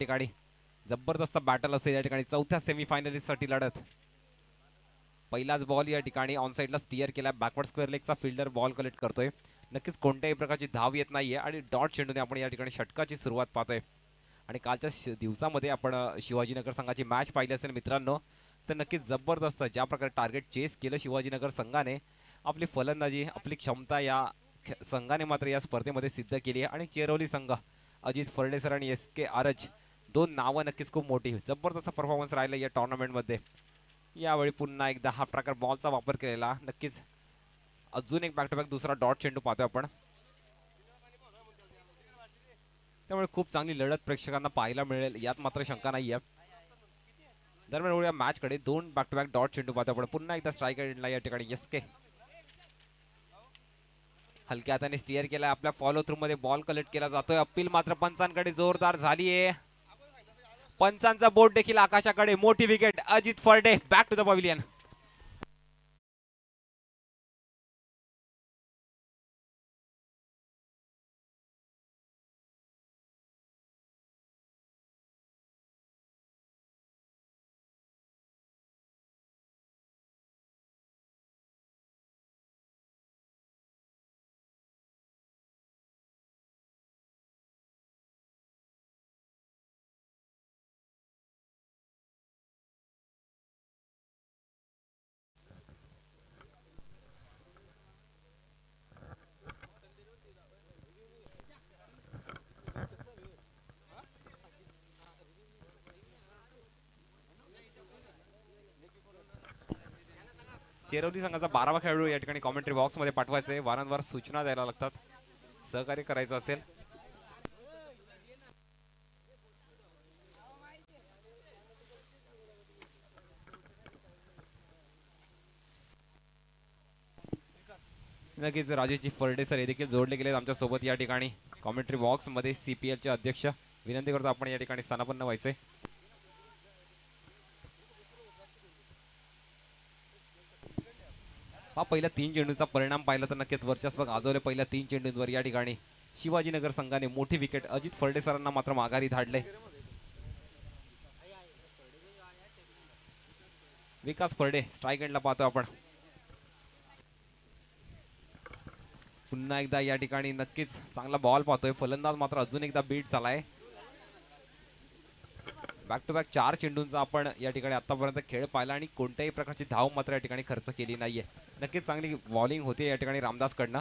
ठिकाणी जबरदस्त बॅटल असेल या ठिकाणी चौथ्या सेमीफायनलिस्टसाठी लढत। पहिलाच बॉल या ठिकाणी ऑन साइडला स्टिअर केला, बॅकवर्ड स्क्वेअर लेगचा फिल्डर बॉल कलेक्ट करतोय। नक्कीच कोणत्याही प्रकारची धाव येत नाहीये आणि डॉट चेंडूने आपण या ठिकाणी षटकाची सुरुवात पाहतोय। आणि कालच्या दिवसामध्ये आपण शिवाजीनगर संघाची मॅच पाहिली असेल मित्रांनो, तर नक्कीच जबरदस्त ज्या प्रकारे टार्गेट चेस केलं शिवाजीनगर संघाने, आपली फलंदाजी आपली क्षमता या संघाने मात्र या स्पर्धेमध्ये सिद्ध केली आहे। आणि चेरोली संघ अजित फर्डेसर आणि एस के आरज दोन नावं नक्कीच खूप मोठी जबरदस्त परफॉर्मन्स राहिलं या टुर्नामेंटमध्ये। यावेळी पुन्हा एकदा हा प्रकार बॉलचा वापर केलेला, नक्कीच अजून एक बॅक टू बॅक दुसरा डॉट चेंडू पाहतोय आपण, त्यामुळे खूप चांगली लढत प्रेक्षकांना पाहायला मिळेल यात मात्र शंका नाहीये। दरम्यान या मॅच कडे दोन बॅक टू बॅक डॉट चेंडू पाहतोय आपण, पुन्हा एकदा स्ट्राईक एंडला या ठिकाणी एस के हलक्या हाताने स्टिअर केला, आपल्या फॉलो थ्रू मध्ये बॉल कलेक्ट केला जातोय। अपील मात्र पंचांकडे जोरदार झालीये, पंचांचा बोट देखील आकाशाकडे, मोठी wicket Ajit Pharde back to the pavilion. Cheroli संघाचा 12वा खेळाडू या ठिकाणी कॉमेंट्री बॉक्स मध्ये पाठवायचे, वारंवार सूचना द्यायला लागतात, सहकार्य करायचं असेल। नक्कीच राजेशजी फर्डे सर हे देखील जोडले गेले आमच्या सोबत या ठिकाणी कॉमेंट्री बॉक्स मध्ये। सीपीएल चे अध्यक्ष विनंती करतो आपण या ठिकाणी स्थानापन्न व्हायचे। हा पहिल्या 3 चेंडूंचा परिणाम पाहिला तर नक्कीच वर्चस्व गाजवले पहिल्या 3 चेंडूंवर या ठिकाणी शिवाजीनगर संघाने मोठी विकेट अजित फर्डे सरांना मात्र माघारी धाडले। विकास फर्डे स्ट्राईक एंडला पाहतो आपण, पुन्हा एकदा या ठिकाणी नक्कीच चांगला बॉल पाहतोय, फलंदाज मात्र अजून एकदा बीट झालाय। बॅक टू बॅक 4 चेंडूंचा आपण या ठिकाणी आतापर्यंत खेळ पाहिला आणि कोणत्याही प्रकारची धाव मात्र या ठिकाणी खर्च केली नाहीये। नक्कीच चांगली बॉलिंग होते या ठिकाणी रामदास कडनं,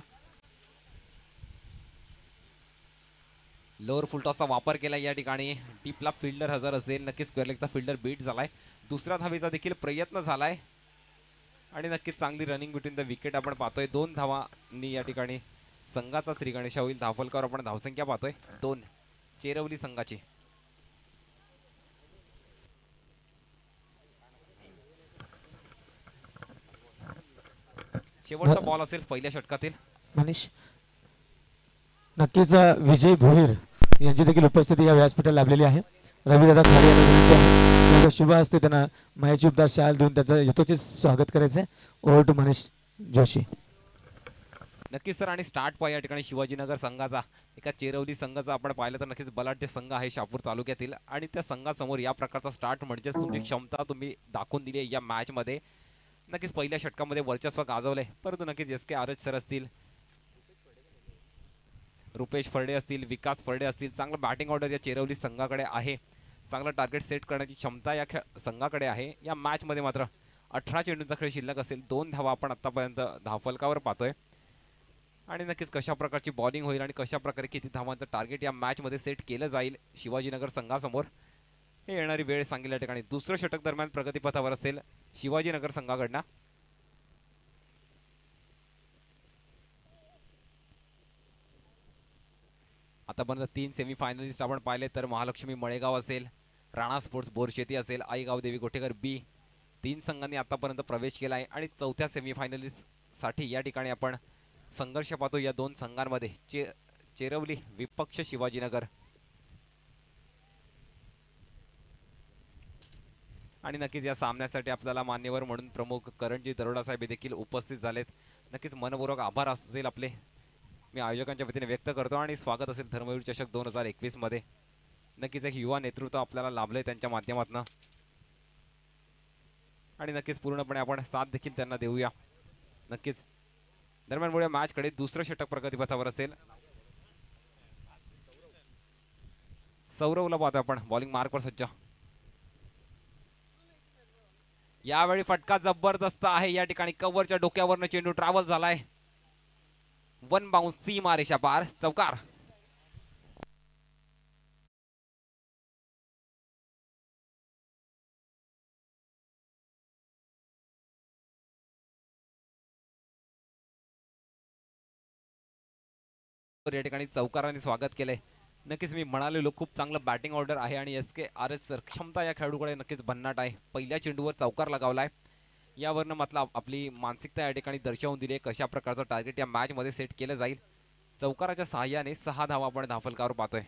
लोअर फुलटॉसचा वापर केला या ठिकाणी, डीपला फिल्डर हजर असेल, नक्कीच स्क्वेअर लेगचा फिल्डर बीट झालाय, दुसऱ्या धावेचा देखील प्रयत्न झालाय आणि नक्कीच चांगली रनिंग बिटवीन द विकेट आपण पाहतोय। 2 धावांनी या ठिकाणी संघाचा श्री गणेश होईल, धावफलकावर आपण धावसंख्या पाहतोय 2 चेरवली संघाची। शेवटचा बॉल असेल पहिल्या षटकातील। मनीष नक्कीच विजय भोईर यांची देखील उपस्थिती या व्यासपीठाला लाभलेली आहे। रविदादा खाडे यांना शुभ असते, त्यांना मायाची उपदार शाल देऊन त्याचं यथोचित स्वागत करायचंय। Over to Manish Joshi. नक्कीच सर, आणि स्टार्ट पाहिजे या ठिकाणी शिवाजीनगर संघाचा, एका चेरवली संघाचा आपण पाहिलं तर नक्कीच बलाढ्य संघ आहे शहापूर तालुक्यातील, आणि त्या संघासमोर या प्रकारचा स्टार्ट म्हणजे तुमची क्षमता तुम्ही दाखवून दिली या मॅच मध्ये। नक्कीच पहिल्या षटकामध्ये वर्चस्व गाजवले, परंतु नक्कीच एस के आरज सर असतील, रुपेश फर्डे असतील, विकास फर्डे असतील, चांगला बॅटिंग ऑर्डर या चेरवली संघाकडे आहे, चांगला टार्गेट सेट करण्याची क्षमता या संघाकडे आहे। या मॅच मध्ये मात्र 18 चेंडूंचा खेळ शिल्लक असेल, 2 धावा आपण आतापर्यंत धावफलकावर पाहतोय, आणि नक्कीच कशा प्रकारची बॉलिंग होईल आणि कशा प्रकारे किती धावांचं टार्गेट या मॅच मध्ये सेट केलं जाईल शिवाजीनगर संघासमोर, हे येणारी वेळ सांगेल। या ठिकाणी दुसरं षटक दरम्यान प्रगतीपथावर असेल शिवाजीनगर संघाकडनं। आतापर्यंत 3 सेमीफायनलिस्ट आपण पाहिले तर महालक्ष्मी मळेगाव असेल, राणा स्पोर्ट्स बोरशेती असेल, आईगाव देवी गोटेकर बी, 3 संघांनी आतापर्यंत प्रवेश केला आहे। आणि चौथ्या सेमीफायनलिस्ट साठी या ठिकाणी आपण संघर्ष पाहतो या 2 संघांमध्ये, चेरवली विपक्ष शिवाजीनगर। आणि नक्कीच या सामन्यासाठी आपल्याला मान्यवर म्हणून प्रमुख करणजी दरोडा साहेब देखील उपस्थित झालेत, नक्कीच मनपूर्वक आभार असतील आपले मी आयोजकांच्या वतीने व्यक्त करतो, आणि स्वागत असेल धर्मवीर चषक 2021 मध्ये। नक्कीच एक युवा नेतृत्व आपल्याला लाभलंय त्यांच्या माध्यमातून आणि नक्कीच पूर्णपणे आपण साथ देखील त्यांना देऊया. नक्कीच दरम्यान पुढे मॅच कडे दुसरं षटक प्रगतीपथावर असेल. सौरवला पाहतो आपण बॉलिंग मार्कवर सज्ज. यावेळी फटका जबरदस्त आहे. या ठिकाणी कव्हरच्या डोक्यावरनं चेंडू ट्रॅव्हल झालाय. वन बाउन्स सीमा रेषा पार चौकार. या ठिकाणी चौकाराने स्वागत केलंय. नक्कीच मी म्हणालेलो खूप चांगलं बॅटिंग ऑर्डर आहे आणि SKRH सर क्षमता या खेळाडूकडे नक्कीच भन्नाट आहे. पहिल्या चेंडूवर चौकार लगावलाय. यावरनं मतलब आपली मानसिकता या ठिकाणी दर्शवून दिली कशा प्रकारचं टार्गेट या मॅच मध्ये सेट केलं जाईल. चौकाराच्या सहाय्याने 6 धावा आपण धावफलकावर पाहतोय.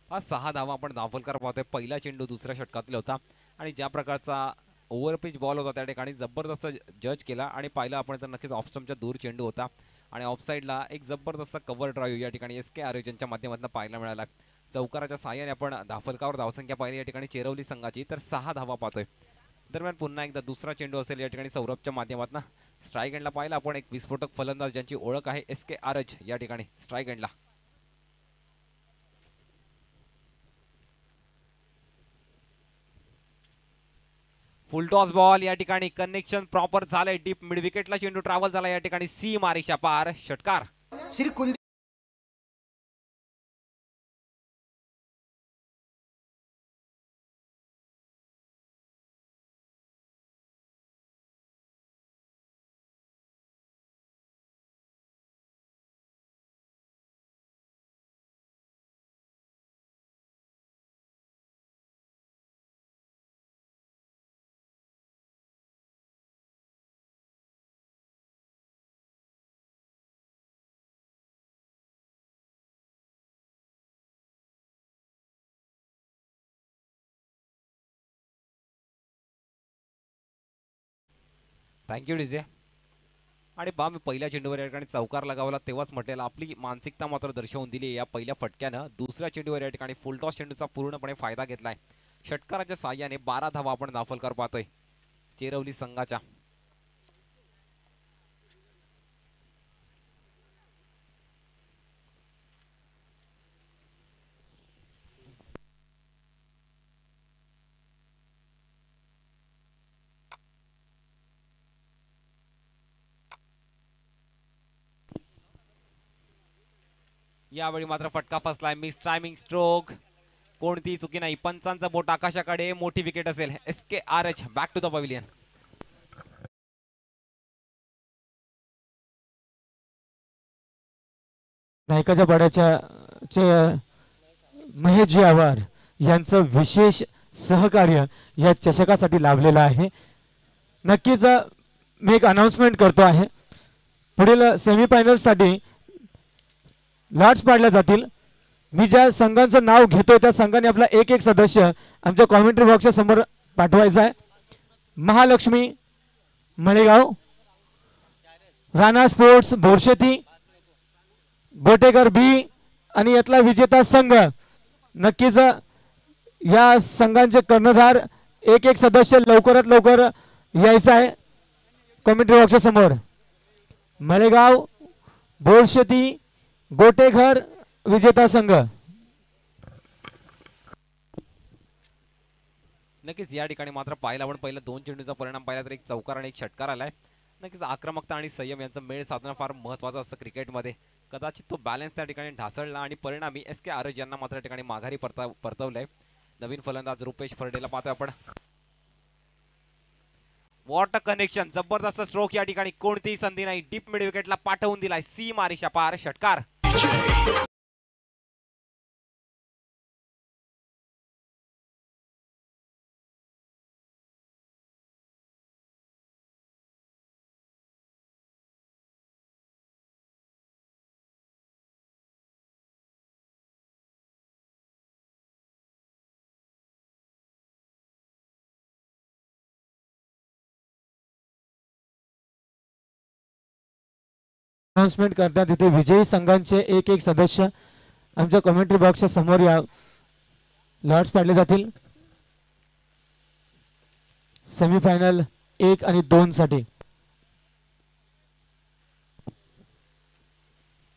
हा 6 धावा आपण धावफलकार पाहतोय. पहिला चेंडू दुसऱ्या षटकातील होता आणि ज्या प्रकारचा ओव्हरपिच बॉल होता त्या ठिकाणी जबरदस्त जज केला आणि पाहिलं आपण तर नक्कीच ऑफस्टंपच्या दूर चेंडू होता आणि ऑफसाईडला एक जबरदस्त कव्हर ड्राईव्ह या ठिकाणी SKRH यांच्या माध्यमातून पाहायला मिळाला. चौकाराच्या सहाय्याने आपण धावफलकावर धावसंख्या पाहिली या ठिकाणी चेरवली संघाची तर 6 धावा पाहतोय. दरम्यान पुन्हा एकदा दुसरा चेंडू असेल या ठिकाणी सौरभच्या माध्यमातून. स्ट्राईक एंडला पाहिलं आपण एक विस्फोटक फलंदाज ज्यांची ओळख आहे SKRH या ठिकाणी स्ट्राईक एंडला. फुल टॉस बॉल या ठिकाणी कनेक्शन प्रॉपर झालंय. डीप मिड विकेटला चेंडू ट्रॅव्हल झाला या ठिकाणी सी मारीशा पार षटकार. Thank you DJ. आणि मी पहिल्या चेंडूवर या ठिकाणी चौकार लगावला तेव्हाच म्हटलेलं आपली मानसिकता मात्र दर्शवून दिली या पहिल्या फटक्यानं. दुसऱ्या चेंडूवर या ठिकाणी फुल टॉस चेंडूचा पूर्णपणे फायदा घेतलाय. षटकाराच्या साह्याने 12 धावा आपण धावफलकार पाहतोय चेरवली संघाच्या. यावेळी मात्र फटका फसलाय. Miss timing stroke. कोणती चुकी नाही. पंचांचा बोट आकाशाकडे. मोठी विकेट असेल. SKRH back to the pavilion. नायकाच्या बड्याच्या महेशजी आवार यांचं विशेष सहकार्य या चषकासाठी लाभलेलं आहे. नक्कीच मी एक अनाउन्समेंट करतो आहे. पुढील सेमीफायनलसाठी लॉट्स पाडल्या जातील. मी ज्या संघांचं नाव घेतोय त्या संघाने आपला एक एक सदस्य आमच्या कॉमेंट्री बॉक्सच्या समोर पाठवायचा आहे. महालक्ष्मी मळेगाव, राणा स्पोर्ट्स बोरशेती, गोटेकर बी आणि यातला विजेता संघ. नक्कीच या संघांचे कर्णधार एक एक सदस्य लवकरात लवकर यायचं आहे कॉमेंट्री बॉक्सच्या समोर. मळेगाव, बोरशेती, गोटेघर विजेता संघ. नक्कीच या ठिकाणी मात्र पाहिला आपण पहिला 2 चेंडूचा परिणाम पाहिला तर एक चौकार आणि एक षटकार आलाय. नक्कीच आक्रमकता आणि संयम यांचा मेळ साधणं फार महत्त्वाचं असतं क्रिकेटमध्ये. कदाचित तो बॅलन्स त्या ठिकाणी ढासळला आणि परिणामी SKRH यांना मात्र त्या ठिकाणी माघारी परतवलंय. नवीन फलंदाज रुपेश फर्डेला पाहतोय आपण. What a connection. जबरदस्त स्ट्रोक या ठिकाणी. कोणतीही संधी नाही. डीप मिड विकेटला पाठवून दिलाय सी मारीशा पार षटकार. अनाउन्समेंट करतात तिथे विजयी संघांचे एक एक सदस्य आमच्या कमेंट्री बॉक्सच्या समोर या लॉट्स पाडले जातील सेमीफायनल 1 आणि 2 साठी.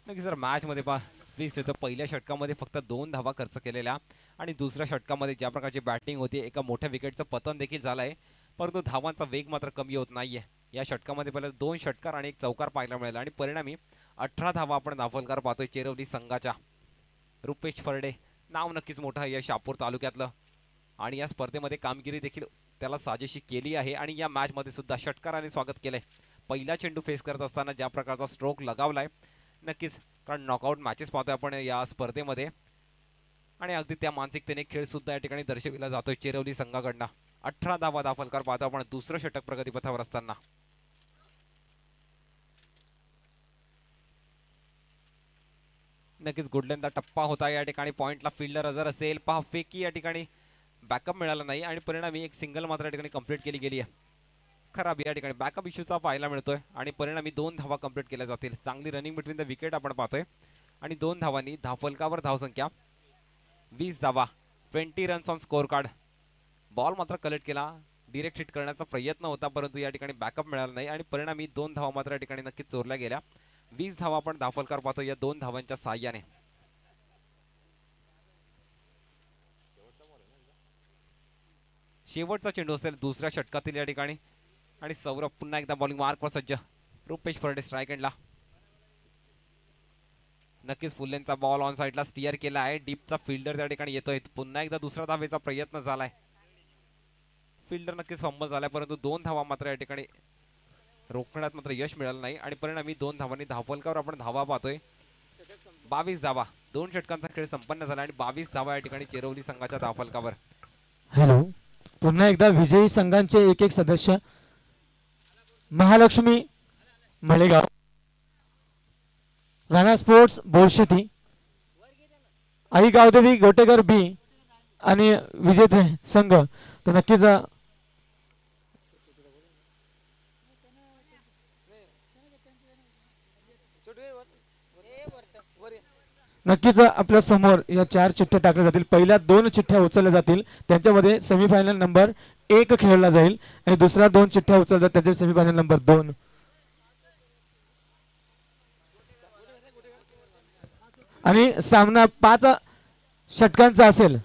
नक्की सर मॅच मध्ये प्लीज तिथं पहिल्या षटकामध्ये फक्त 2 धावा खर्च केलेल्या आणि दुसऱ्या षटकामध्ये ज्या प्रकारची बॅटिंग होती एका मोठ्या विकेटचं पतन देखील झालंय, परंतु धावांचा वेग मात्र कमी होत नाहीये. या षटकामध्ये पहिले 2 षटकार आणि 1 चौकार पाहायला मिळाला आणि परिणामी 18 धावा आपण धावफलकार पाहतोय चेरवली संघाच्या. रुपेश फरडे नाव नक्कीच मोठं यश शहापूर तालुक्यातलं आणि या स्पर्धेमध्ये कामगिरी देखील त्याला साजेशी केली आहे आणि या मॅच मध्ये सुद्धा षटकाराने स्वागत केलंय. पहिला चेंडू फेस करत असताना ज्या प्रकारचा स्ट्रोक लगावलाय नक्कीच, कारण नॉकआउट मॅचेस पाहतोय आपण या स्पर्धेमध्ये आणि अगदी त्या मानसिकतेने खेळ सुद्धा या ठिकाणी दर्शविला जातोय चेरवली संघाकडनं. 18 धावा दाफलकार पाहतो आपण दुसरं षटक प्रगतीपथावर असताना. नक्कीच गुडलंदा टप्पा होता या ठिकाणी. पॉइंटला फिल्डर हजर असेल, पहा फेकी या ठिकाणी बॅकअप मिळाला नाही आणि परिणामी एक सिंगल मात्र या ठिकाणी कंप्लीट केली गेली आहे. खराब या ठिकाणी बॅकअप इश्यूचा पाहायला मिळतोय आणि परिणामी 2 धावा कंप्लीट केल्या जातील. चांगली रनिंग बिटवीन द विकेट आपण पाहतोय आणि 2 धावांनी धावफलकावर धावसंख्या 20 धावा, 20 runs on score card. Ball मात्र कलेक्ट केला, डिरेक्ट हिट करण्याचा प्रयत्न होता परंतु या ठिकाणी बॅकअप मिळाला नाही आणि परिणामी 2 धावा मात्र या ठिकाणी नक्कीच चोरल्या गेल्या. 20 धावा आपण धावफलकार पाहतो या 2 धावांच्या साहाय्याने. शेवटचा चेंडू असेल दुसऱ्या षटकातील या ठिकाणी आणि सौरभ पुन्हा एकदा बॉलिंग मार्कवर सज्ज. रुपेश फर्डे स्ट्राइक एंडला. नक्कीच फुल्लेंचा बॉल ऑन साइडला स्टिअर केला आहे. डीपचा फिल्डर त्या ठिकाणी येतोय. पुन्हा एकदा दुसरा धावेचा प्रयत्न झालाय. फिल्डर नक्कीच फंबल झालाय परंतु 2 धावा मात्र या ठिकाणी रोखण्यात मात्र यश मिळालं नाही आणि परिणामी 2 धावांनी धावफलकावर आपण धावा पाहतोय. 22 धावा, 2 षटकांचा खेळ संपन्न झाला आणि 22 धावा या ठिकाणी चेरवली संघाच्या धावफलकावर. हॅलो, पुन्हा एकदा विजयी संघांचे एक एक सदस्य महालक्ष्मी मळेगाव, राणा स्पोर्ट्स बोरशेती, आई गावदेवी गोटेकर बी आणि विजेते संघ तर नक्कीच नक्कीच आपल्या समोर या 4 चिठ्ठ्या टाकल्या जातील. पहिल्या 2 चिठ्ठ्या उचलल्या जातील त्यांच्यामध्ये सेमीफायनल नंबर 1 खेळला जाईल आणि दुसऱ्या 2 चिठ्ठ्या उचलल्या त्यांच्या सेमीफायनल नंबर 2. आणि सामना 5 षटकांचा असेल.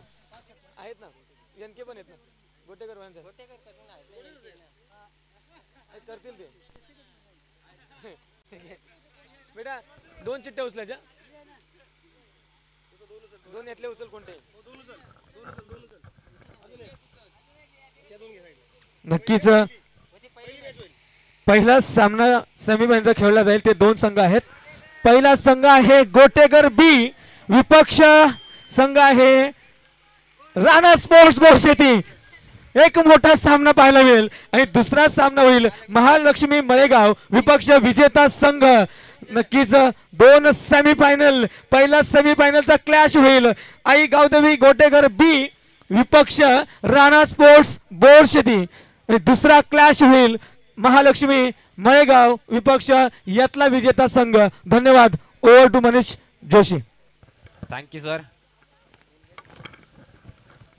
बेटा 2 चिठ्ठ्या उचलायच्या, 2 यातले उचल कोणते. नक्कीच पहिला सामना सेमीफायनलचा खेळला जाईल. ते 2 संघ आहेत. पहिला संघ आहे गोटेकर बी, विपक्ष संघ आहे राणा स्पोर्ट्स बोरशेती. एक मोठा सामना पाहायला मिळेल आणि दुसरा सामना होईल महालक्ष्मी मळेगाव विपक्ष विजेता संघ. नक्कीच 2 सेमीफायनल. पहिला सेमीफायनलचा क्लॅश होईल आई गावदेवी गोटेकर बी विपक्ष राणा स्पोर्ट्स बोरशेती आणि दुसरा क्लॅश होईल महालक्ष्मी मळेगाव विपक्ष यातला विजेता संघ. धन्यवाद. Over to Manish Joshi. Thank you sir.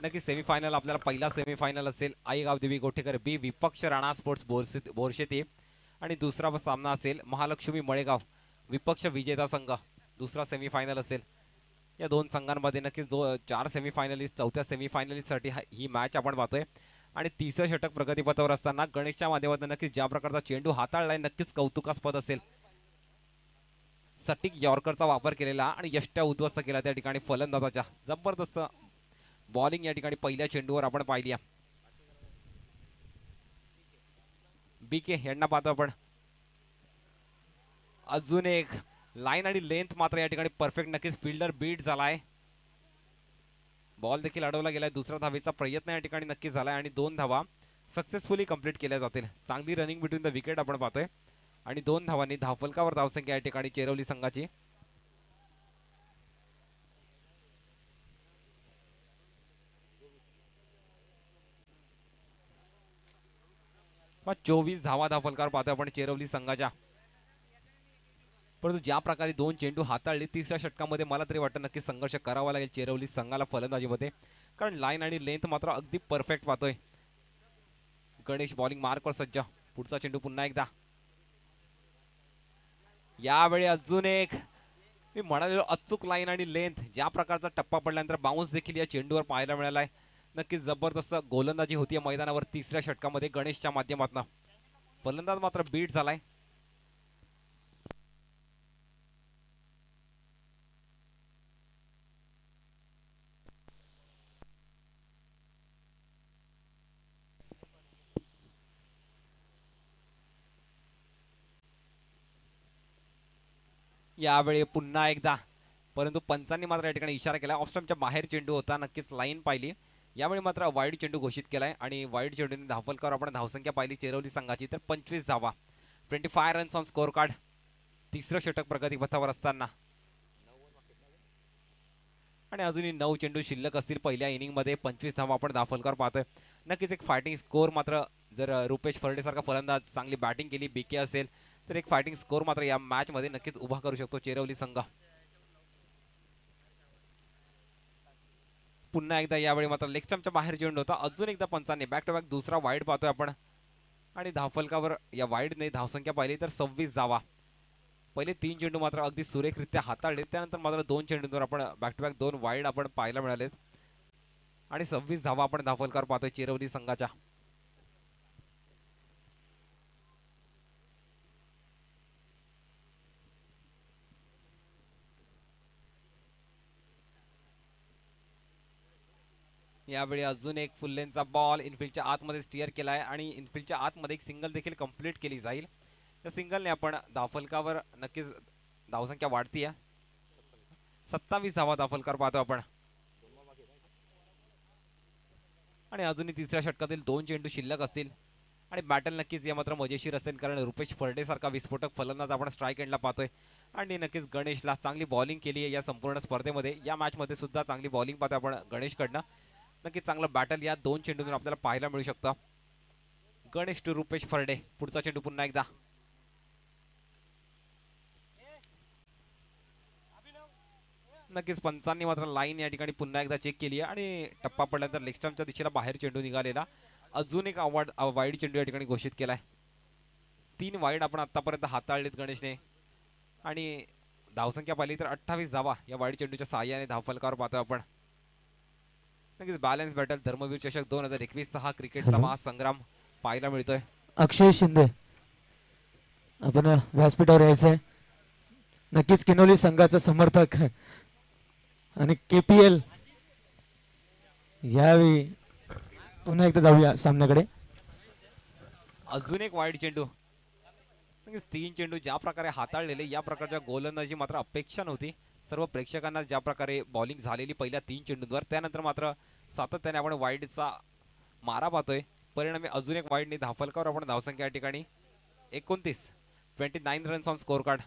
नक्की सेमीफायनल आपल्याला पहिला सेमीफायनल असेल आई गावदेवी गोटेकर बी विपक्ष राणा स्पोर्ट्स बोरशेती आणि दुसरा सामना असेल महालक्ष्मी मळेगाव विपक्ष विजेता संघ. दुसरा सेमीफायनल असेल. या 2 संघांमध्ये नक्कीच 4 सेमीफायनलिस्ट, चौथ्या सेमीफायनलिस्टसाठी ही मॅच आपण पाहतोय आणि तिसरं षटक प्रगतीपथावर असताना गणेशच्या माध्यमातून नक्कीच ज्या प्रकारचा चेंडू हाताळलाय नक्कीच कौतुकास्पद असेल. सटीक यॉर्करचा वापर केलेला आणि यष्ट्या उद्ध्वस्त केला त्या ठिकाणी फलंदाजाच्या. जबरदस्त बॉलिंग या ठिकाणी पहिल्या चेंडूवर आपण पाहिली. बीके यांना पाहतो आपण. अजून एक लाईन आणि लेंथ मात्र या ठिकाणी परफेक्ट. नक्कीच फिल्डर बीट झालाय. बॉल देखील अडवला गेलाय. दुसरा धावेचा प्रयत्न या ठिकाणी नक्की झालाय आणि 2 धावा सक्सेसफुली कंप्लीट केल्या जातील. चांगली रनिंग बिटवीन द विकेट आपण पाहतोय आणि 2 धावांनी धावफलकावर धावसंख्या या ठिकाणी चेरवली संघाची. व 24 धावा धावफलकावर पाहतोय आपण चेरवली संघाच्या. परंतु ज्या प्रकारे 2 चेंडू हाताळले तिसऱ्या षटकामध्ये मला तरी वाटतं नक्की संघर्ष करावा लागेल चेरवली संघाला फलंदाजीमध्ये, कारण लाईन आणि लेंथ मात्र अगदी परफेक्ट पाहतोय. गणेश बॉलिंग मार्कवर सज्ज. पुढचा चेंडू पुन्हा एकदा. यावेळी अजून एक मी म्हणालेलो अचूक लाईन आणि लेंथ. ज्या प्रकारचा टप्पा पडल्यानंतर बाउन्स देखील या चेंडूवर पाहायला मिळालाय. नक्कीच जबरदस्त गोलंदाजी होती मैदानावर तिसऱ्या षटकामध्ये गणेशच्या माध्यमातून. फलंदाज मात्र बीट झालाय. यावेळी पुन्हा एकदा, परंतु पंचांनी मात्र या ठिकाणी इशारा केला. ऑफस्टंपच्या बाहेर चेंडू होता. नक्कीच लाईन पाहिली. यावेळी मात्र वाईड चेंडू घोषित केलाय आणि वाईड चेंडूने धावफलकावर आपण धावसंख्या पाहिली चेरवली संघाची तर 25 धावा. 25 रन्स ऑन स्कोर कार्ड. तिसरं षटक प्रगतीपथावर असताना आणि अजूनही 9 चेंडू शिल्लक असतील पहिल्या इनिंगमध्ये. 25 धावा आपण धावफलकावर पाहतोय. नक्कीच एक फायटिंग स्कोर मात्र जर रुपेश फर्डे सारखा फलंदाज चांगली बॅटिंग केली, बीके असेल तर एक फायटिंग स्कोर मात्र या मॅच मध्ये नक्कीच उभा करू शकतो चेरवली संघ. पुन्हा एकदा यावेळी मात्र लेग स्टंपच्या बाहेर चेंडू होता. अजून एकदा पंचांनी बॅक टू बॅक दुसरा वाईड पाहतोय आपण आणि धावफलकावर या वाईडने धावसंख्या पाहिली तर 26 धावा. पहिले 3 चेंडू मात्र अगदी सुरेखरित्या हाताळले. त्यानंतर मात्र 2 चेंडूंवर आपण बॅक टू बॅक 2 वाईड आपण पाहायला मिळालेत आणि 26 धावा आपण धावफलकावर पाहतोय चेरवली संघाच्या. यावेळी अजून एक फुल लेनचा बॉल इनफिल्डच्या आतमध्ये स्टिअर केलाय आणि इनफिल्डच्या आतमध्ये एक सिंगल देखील कंप्लीट केली जाईल. त्या सिंगलने आपण धावफलकावर नक्कीच धावसंख्या वाढतीये. 27 धावा धावफलकावर पाहतो आपण आणि अजूनही तिसऱ्या षटकातील 2 चेंडू शिल्लक असतील आणि बॅटल नक्कीच या मात्र मजेशीर असेल कारण रुपेश फर्डे सारखा विस्फोटक फलंदाज आपण स्ट्राईक एंडला पाहतोय आणि नक्कीच गणेशला चांगली बॉलिंग केली आहे या संपूर्ण स्पर्धेमध्ये. या मॅच मध्ये सुद्धा चांगली बॉलिंग पाहतोय आपण गणेशकडनं. नक्कीच चांगलं बॅटल या 2 चेंडूंवर आपल्याला पाहायला मिळू शकतं. गणेश टू रुपेश फर्डे. पुढचा चेंडू पुन्हा एकदा. नक्कीच पंचांनी मात्र लाईन या ठिकाणी पुन्हा एकदा चेक केली आहे आणि टप्पा पडल्यानंतर लेग स्टंपच्या दिशेला बाहेर चेंडू निघालेला. अजून एक वाईड चेंडू या ठिकाणी घोषित केलाय. 3 वाईड आपण आतापर्यंत हाताळलेत गणेशने आणि धावसंख्या पाहिली तर 28 धावा या वाईड चेंडूच्या सहाय्याने धावफलकावर पाहतोय आपण. नक्कीच बॅलन्स बॅटल धर्मवीर चषक 2021 हा क्रिकेटचा महासंग्राम पाहायला मिळतोय. अक्षय शिंदे आपण व्यासपीठावर यायचंय. नक्कीच किनोली संघाचा समर्थक आणि KPL यावेळी पुन्हा एकदा जाऊया सामन्याकडे. अजून एक वाईड चेंडू. 3 चेंडू ज्या प्रकारे हाताळलेले या प्रकारच्या गोलंदाजी मात्र अपेक्षा नव्हती सर्व प्रेक्षकांना. ज्या प्रकारे बॉलिंग झालेली पहिल्या 3 चेंडूंवर त्यानंतर मात्र सातत्याने आपण वाईडचा मारा पाहतोय. परिणामी अजून एक वाईडने धावफलकावर आपण धावसंख्या या ठिकाणी 29 रन्स ऑन स्कोर कार्ड.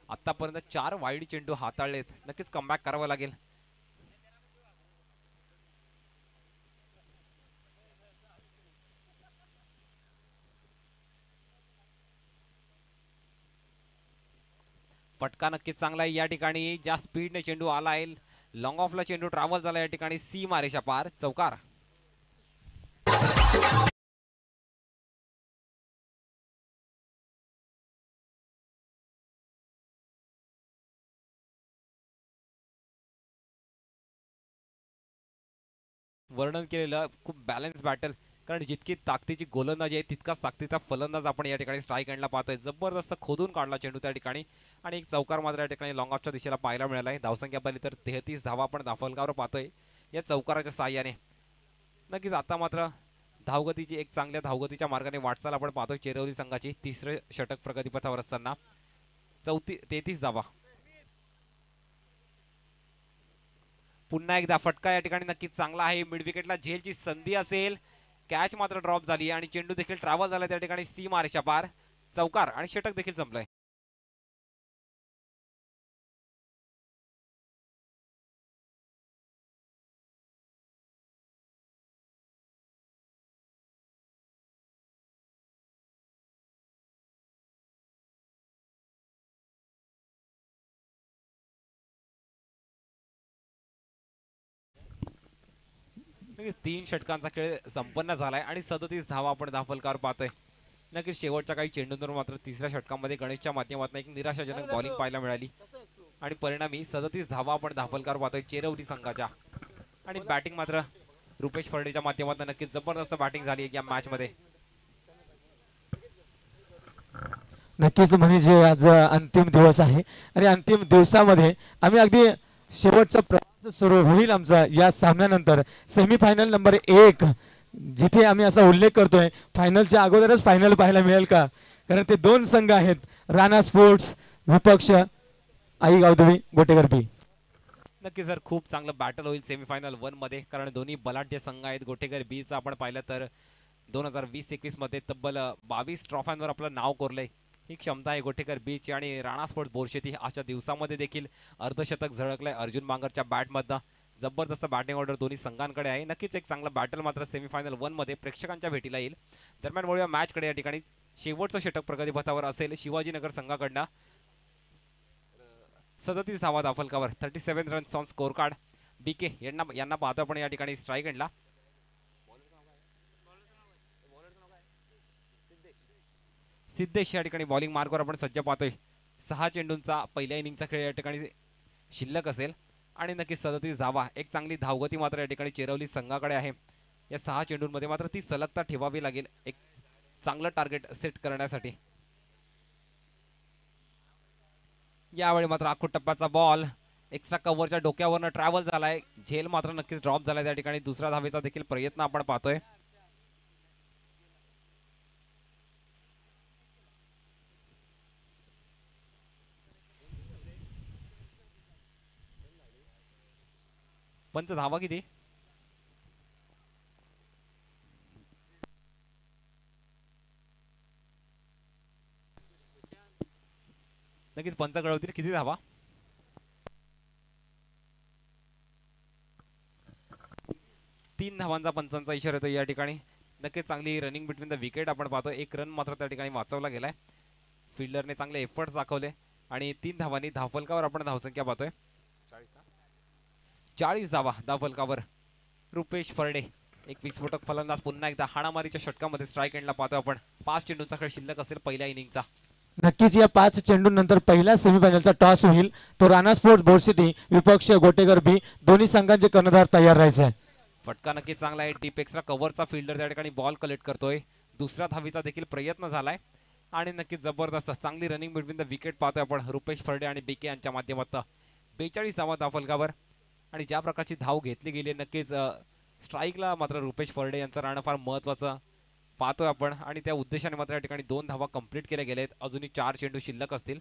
आतापर्यंत 4 वाईड चेंडू हाताळलेत. नक्कीच कमबॅक करावं लागेल. फटका नक्कीच चांगला आहे या ठिकाणी. ज्या स्पीडने चेंडू आला आहे लॉंग ऑफला चेंडू ट्रॅव्हल झाला या ठिकाणी. सी मारेशा पार चौकार. वर्णन केलेलं खूप बॅलन्स बॅटल कारण जितकी ताकदीची गोलंदाजी आहे तितकाच ताकदीचा फलंदाज आपण या ठिकाणी स्ट्राईक एंडला पाहतोय. जबरदस्त खोदून काढला चेंडू त्या ठिकाणी आणि एक चौकार मात्र या ठिकाणी लॉंग ऑफच्या दिशेला पाहायला मिळाला आहे. धावसंख्या पाहिली तर 33 धावा आपण धावफलकावर पाहतोय या चौकाराच्या साहाय्याने. नक्कीच आता मात्र धावगतीची एक चांगल्या धावगतीच्या मार्गाने वाटचाल आपण पाहतोय चेरवली संघाची. तिसरे षटक प्रगतीपथावर असताना 33 धावा. पुन्हा एकदा फटका या ठिकाणी नक्कीच चांगला आहे. मिड विकेटला झेलची संधी असेल. कॅच मात्र ड्रॉप झाली आणि चेंडू देखील ट्रॅव्हल झाला त्या ठिकाणी. सी मारेशा पार चौकार आणि षटक देखील संपलंय. नक्कीच 3 षटकांचा खेळ संपन्न झालाय आणि 37 धावा आपण धावफलकावर पाहतोय. नक्कीच शेवटच्या काही चेंडूंवर मात्र तिसऱ्या षटकामध्ये गणेशच्या माध्यमातून एक निराशाजनक बॉलिंग पाहायला मिळाली आणि परिणामी 37 धावा आपण धावफलकावर पाहतोय चेरवली संघाच्या. आणि बॅटिंग मात्र रुपेश फर्डेच्या माध्यमातून नक्कीच जबरदस्त बॅटिंग झाली या मॅच मध्ये. नक्कीच म्हणजे आज अंतिम दिवस आहे आणि अंतिम दिवसामध्ये आम्ही अगदी शेवटचा प्रवास सुरू होईल आमचा या सामन्यानंतर. सेमीफायनल नंबर 1 जिथे आम्ही असा उल्लेख करतोय फायनलच्या अगोदरच फायनल पाहायला मिळेल का, कारण ते दोन संघ आहेत, राणा स्पोर्ट्स विपक्ष आई गावदेवी गोटेकर बी. नक्कीच सर खूप चांगलं बॅटल होईल सेमीफायनल 1 मध्ये, कारण दोन्ही बलाढ्य संघ आहेत. गोटेकर बीचं आपण पाहिलं तर 2020-21 मध्ये तब्बल 22 ट्रॉफ्यांवर आपलं नाव कोरलंय. ही क्षमता आहे गोटेकर बीची. आणि राणा स्पोर्ट्स बोरशेती अशा दिवसामध्ये देखील अर्धशतक झळकलंय अर्जुन मांगरच्या बॅटमधनं. जबरदस्त बॅटिंग ऑर्डर दोन्ही संघांकडे आहे. नक्कीच एक चांगला बॅटल मात्र सेमीफायनल 1 मध्ये प्रेक्षकांच्या भेटीला येईल. दरम्यान वळूया मॅचकडे. या ठिकाणी शेवटचं षटक प्रगतीपथावर असेल शिवाजीनगर संघाकडनं. 37 धावा धावफलकावर 37 runs on scorecard. BK यांना पाहतो आपण या ठिकाणी स्ट्राईक एंडला. सिद्धेश या ठिकाणी बॉलिंग मार्कवर आपण सज्ज पाहतोय. 6 चेंडूंचा पहिल्या इनिंगचा खेळ या ठिकाणी शिल्लक असेल आणि नक्कीच 37 धावा. एक चांगली धावगती मात्र या ठिकाणी चेरवली संघाकडे आहे. या 6 चेंडूंमध्ये मात्र ती सलगता ठेवावी लागेल एक चांगलं टार्गेट सेट करण्यासाठी. यावेळी मात्र आखूड टप्प्याचा बॉल एक्स्ट्रा कव्हरच्या डोक्यावरनं ट्रॅव्हल झालाय. झेल मात्र नक्कीच ड्रॉप झालाय त्या ठिकाणी. दुसऱ्या धावेचा देखील प्रयत्न आपण पाहतोय. पंच धावा किती? नक्कीच पंच कळवतील किती धावा. 3 धावांचा पंचांचा इशारा येतो या ठिकाणी. नक्कीच चांगली रनिंग बिटवीन द विकेट आपण पाहतो. एक रन मात्र त्या ठिकाणी वाचवला गेलाय. फिल्डरने चांगले एफर्ट्स दाखवले आणि 3 धावांनी धावफलकावर आपण धावसंख्या पाहतोय 40 धावा धावफलकावर. रुपेश फर्डे एक विस्फोटक फलंदाज पुन्हा एकदा हाणामारीच्या षटकामध्ये स्ट्राईक एंडला पाहतो आपण. 5 चेंडूंचा खेळ शिल्लक असेल पहिल्या इनिंगचा. नक्कीच या 5 चेंडूनंतर पहिला सेमीफायनलचा टॉस होईल. तो राणा स्पोर्ट्स बोरसिटी विपक्ष गोटेकर बी. दोन्ही संघांचे कर्णधार तयार राहायचे आहे. फटका नक्कीच चांगला आहे. डीप एक्स्ट्रा कव्हरचा फिल्डर त्या ठिकाणी बॉल कलेक्ट करतोय. दुसऱ्या धावीचा देखील प्रयत्न झालाय आणि नक्कीच जबरदस्त चांगली रनिंग बिटवीन द विकेट पाहतोय आपण रुपेश फर्डे आणि बीके यांच्या माध्यमातून. 42 धावा धावफलकावर आणि ज्या प्रकारची धाव घेतली गेली नक्कीच स्ट्राईकला मात्र रुपेश फर्डे यांचं राहणं फार महत्त्वाचं पाहतोय आपण आणि त्या उद्देशाने मात्र या ठिकाणी 2 धावा कंप्लीट केल्या गेलेत. अजूनही 4 चेंडू शिल्लक असतील.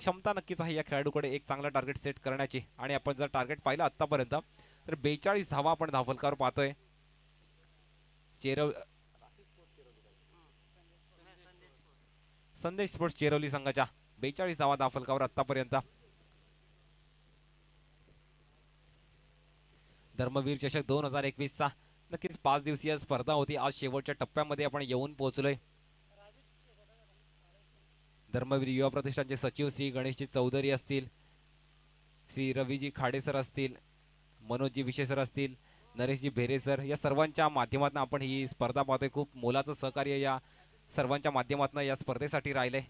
क्षमता नक्कीच आहे या खेळाडूकडे एक चांगला टार्गेट सेट करण्याची आणि आपण जर टार्गेट पाहिलं आतापर्यंत तर 42 धावा आपण धावफलकावर पाहतोय. संदेश स्पोर्ट्स चेरवली संघाच्या 42 धावा धावफलकावर आतापर्यंत. धर्मवीर चषक 2021 चा नक्कीच 5 दिवसीय स्पर्धा होती. आज शेवटच्या टप्प्यामध्ये आपण येऊन पोहोचलोय. धर्मवीर युवा प्रतिष्ठानचे सचिव श्री गणेशजी चौधरी असतील, श्री रवीजी खाडे सर असतील, मनोजजी विशे सर असतील, नरेशजी भेरे सर, या सर्वांच्या माध्यमातून आपण ही स्पर्धा पाहतोय. खूप मोलाचं सहकार्य या सर्वांच्या माध्यमातून या स्पर्धेसाठी राहिलंय.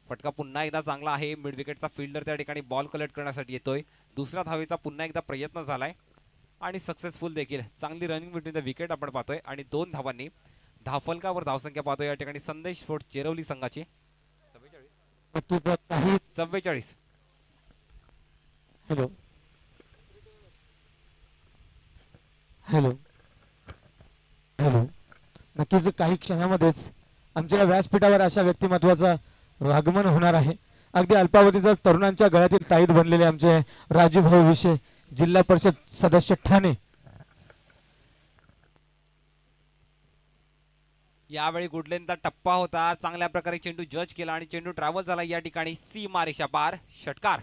फटका पुन्हा एकदा चांगला आहे. मिड विकेटचा फिल्डर त्या ठिकाणी बॉल कलेक्ट करण्यासाठी येतोय. दुसऱ्या धावेचा पुन्हा एकदा प्रयत्न झालाय आणि सक्सेसफुल देखील. चांगली रनिंग बिटवीन द विकेट आपण पाहतोय आणि 2 धावांनी धावफलकावर धावसंख्या पाहतोय या ठिकाणी संदेश स्पोर्ट्स चेरवली संघाची 44. Hello hello hello. नक्कीच काही क्षणामध्येच आमच्या व्यासपीठावर अशा व्यक्तिमत्वाचं आगमन होणार आहे. अगदी अल्पावधीतच तरुणांच्या गळ्यातील ताईत बनलेले आमचे राजूभाऊ विशे, जिल्हा परिषद सदस्य ठाणे. यावेळी गुडलेनचा टप्पा होता. चांगल्या प्रकारे चेंडू जज केला आणि चेंडू ट्रॅव्हल झाला या ठिकाणी सीमा रेषा पार. षटकार.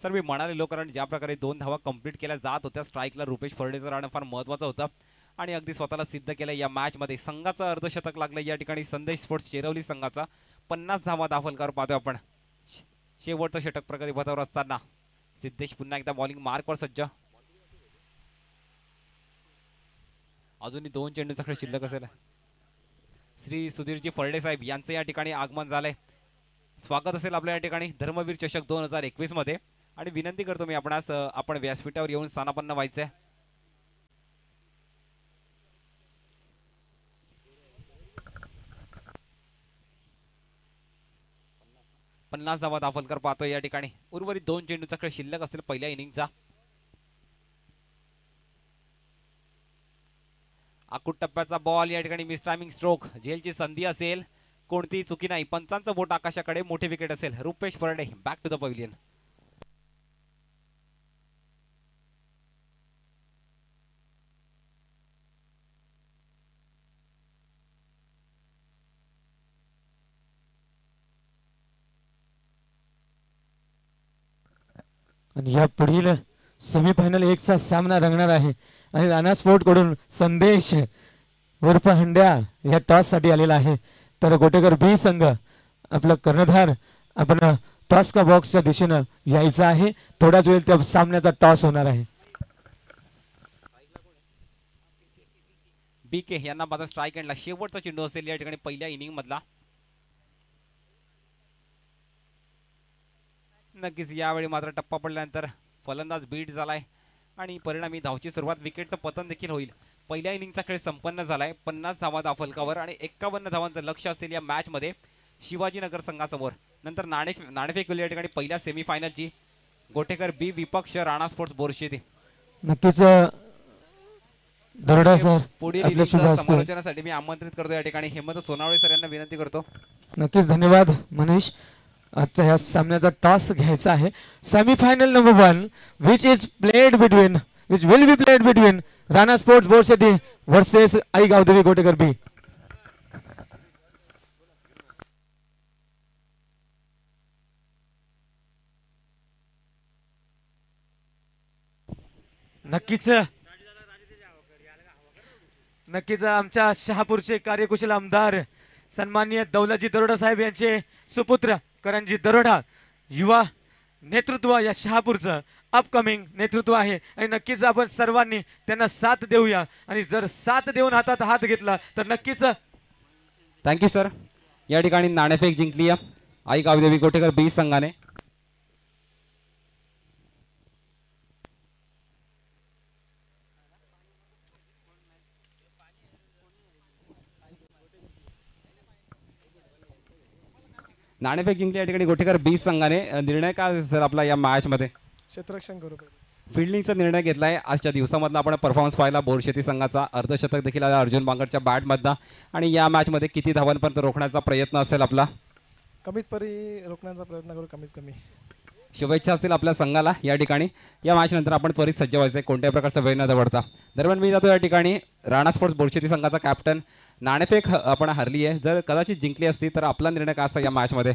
सर मी म्हणालेलो कारण ज्या प्रकारे 2 धावा कंप्लीट केल्या जात होत्या स्ट्राईकला रुपेश फर्डेचं राहणं फार महत्त्वाचं होतं आणि अगदी स्वतःला सिद्ध केलं या मॅचमध्ये. संघाचं अर्धशतक लागलं या ठिकाणी संदेश स्पोर्ट्स चेरवली संघाचा. 50 धावा दाखल पाहतोय आपण. शेवटचं षटक प्रगती पथावर असताना सिद्धेश पुन्हा एकदा बॉलिंग मार्कवर सज्ज. अजूनही 2 चेंडूचा खेळ शिल्लक असेल. श्री सुधीरजी फर्डे साहेब यांचं या ठिकाणी आगमन झालंय. स्वागत असेल आपल्या या ठिकाणी धर्मवीर चषक 2021 मध्ये आणि विनंती करतो मी आपणास आपण व्यासपीठावर येऊन स्थानापन्न व्हायचंय. पन्नास धावा दाखल पाहतो या ठिकाणी. उर्वरित 2 चेंडूचा खेळ शिल्लक असतील पहिल्या इनिंगचा. आकुट टप्प्याचा बॉल या ठिकाणी मिस टायमिंग स्ट्रोक. झेलची संधी असेल, कोणतीही चुकी नाही. पंचांचं बोट आकाशाकडे, मोठी विकेट असेल. Rupesh Farde back to the pavilion. आणि या पुढील सेमीफायनल 1चा सामना रंगणार आहे आणि राणा स्पोर्ट कडून संदेश उर्फ हंड्या या टॉस साठी आलेला आहे. तर गोटेकर बी संघ आपला कर्णधार आपण टॉस का बॉक्सच्या दिशेनं यायचं आहे. थोड्याच वेळ त्या सामन्याचा टॉस होणार आहे. बीके यांना मात्र स्ट्राईक एंडला शेवटचा चेंडू असेल या ठिकाणी पहिल्या इनिंग मधला. नक्कीच यावेळी मात्र टप्पा पडल्यानंतर फलंदाज बीट झालाय आणि परिणामी धावची सुरुवात, विकेटचं पतन देखील होईल. पहिल्या इनिंगचा खेळ संपन्न झालाय 50 धावा दाफलकावर आणि 51 धावांचं लक्ष असेल या मॅच मध्ये शिवाजीनगर संघासमोर. नंतर नाणेफेक या ठिकाणी पहिल्या सेमीफायनलची. गोटेकर बी विपक्ष राणा स्पोर्ट्स बोरशेती. नक्कीच दरोडा सर पुढील समालोचनासाठी मी आमंत्रित करतो या ठिकाणी हेमंत सोनावळे सर यांना विनंती करतो. नक्कीच धन्यवाद मनीष. आजच्या या सामन्याचा टॉस घ्यायचा आहे. Semifinal number 1 which will be played between Rana Sports Borsheti versus Aai Gavdevi Gotekar B. नक्कीच आमच्या शहापूरचे कार्यकुशल आमदार सन्माननीय दौलतजी दरोडा साहेब यांचे सुपुत्र करणजी दरोडा युवा नेतृत्व या शहापूरचं अपकमिंग नेतृत्व आहे आणि नक्कीच आपण सर्वांनी त्यांना साथ देऊया आणि जर साथ देऊन हातात हात घेतला तर नक्कीच. Thank you sir. या ठिकाणी नाणेफेक जिंकली आई गावदेवी गोटेकर बी संघाने. नाणेफेक जिंकली या ठिकाणी गोटेकर बी संघाने. निर्णय काय सर आपला या मॅच मध्ये? क्षेत्ररक्षण करू. फिल्डिंगचा निर्णय घेतलाय आजच्या दिवसामधला. आपण परफॉर्मन्स पाहिला बोरशेती संघाचा. अर्धशतक देखील आला अर्जुन बांगरच्या बॅटमधला आणि या मॅच मध्ये किती धावांपर्यंत रोखण्याचा प्रयत्न असेल आपला? कमीत परी रोखण्याचा प्रयत्न करू, कमीत कमी. शुभेच्छा असतील आपल्या संघाला या ठिकाणी. या मॅच नंतर आपण त्वरित सज्ज व्हायचं, कोणत्याही प्रकारचा वेळ न दवडता. दरम्यान मी जातो या ठिकाणी राणा स्पोर्ट्स बोरशेती संघाचा कॅप्टन. नाणेफेक आपण हरली आहे, जर कदाचित जिंकली असती तर आपला निर्णय काय असता या मॅच मध्ये?